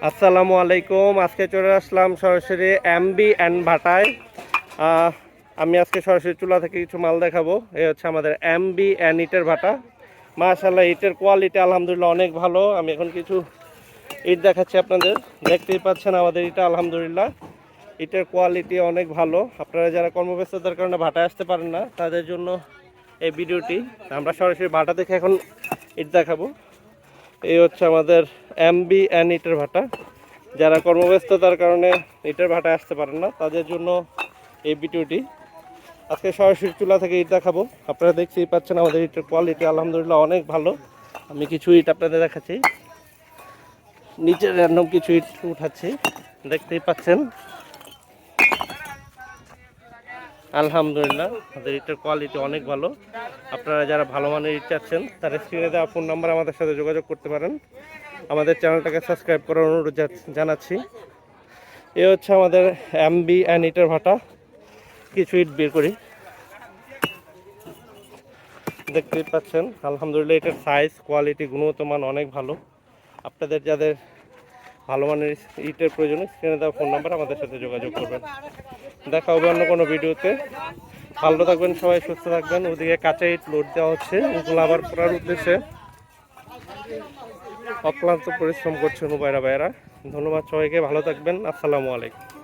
আসসালামু আলাইকুম। আজকে চলে আসলাম সরাসরি এমবি অ্যান্ড ভাটায়। আমি আজকে সরাসরি চুলা থেকে কিছু মাল দেখাবো। এই হচ্ছে আমাদের এমবি অ্যান্ড ইটের ভাটা। মাশাআল্লাহ, ইটের কোয়ালিটি আলহামদুলিল্লাহ অনেক ভালো। আমি এখন কিছু ইট দেখাচ্ছি আপনাদের। দেখতেই পাচ্ছেন আমাদের ইটা আলহামদুলিল্লাহ ইটের কোয়ালিটি অনেক ভালো। আপনারা যারা কর্মব্যস্ততার কারণে ভাটায় আসতে পারেন না, তাদের জন্য এই ভিডিওটি। আমরা সরাসরি ভাটা থেকে এখন ইট দেখাবো। এই হচ্ছে আমাদের এমবি অ্যান্ড ইটের ভাটা। যারা কর্মব্যস্ততার কারণে ইটের ভাটায় আসতে পারেন না, তাদের জন্য এই ভিডিওটি। আজকে সরাসরি চুলা থেকে ইট দেখাবো। আপনারা দেখতেই পাচ্ছেন আমাদের ইটের কোয়ালিটি আলহামদুলিল্লাহ অনেক ভালো। আমি কিছু ইট আপনাদের দেখাচ্ছি, নিচে র্যান্ডম কিছু ইট উঠাচ্ছি, দেখতেই পাচ্ছেন আলহামদুলিল্লাহ আমাদের ইটের কোয়ালিটি অনেক ভালো। আপনারা যারা ভালো মানের ইট চাচ্ছেন, তারা স্ক্রিনে দেওয়া ফোন নাম্বার আমাদের সাথে যোগাযোগ করতে পারেন। আমাদের চ্যানেলটাকে সাবস্ক্রাইব করার অনুরোধ জানাচ্ছি। এ হচ্ছে আমাদের এমবি অ্যান্ড ইটের ভাটা। কিছু ইট বের করি, দেখতেই পাচ্ছেন আলহামদুলিল্লাহ এটার সাইজ, কোয়ালিটি, গুণগত মান অনেক ভালো। আপনাদের যাদের ভালো মানের ইটের প্রয়োজন, স্ক্রিনে দেওয়া ফোন নাম্বার আমাদের সাথে যোগাযোগ করবেন। দেখা হবে অন্য কোনো ভিডিওতে। ভালো থাকবেন সবাই, সুস্থ থাকবেন। ওদিকে কাঁচা ইট লোড দেওয়া হচ্ছে, ওগুলো আবার করার উদ্দেশ্যে অক্লান্ত পরিশ্রম করছেন ভাইরা। ধন্যবাদ সবাইকে, ভালো থাকবেন। আসসালামু আলাইকুম।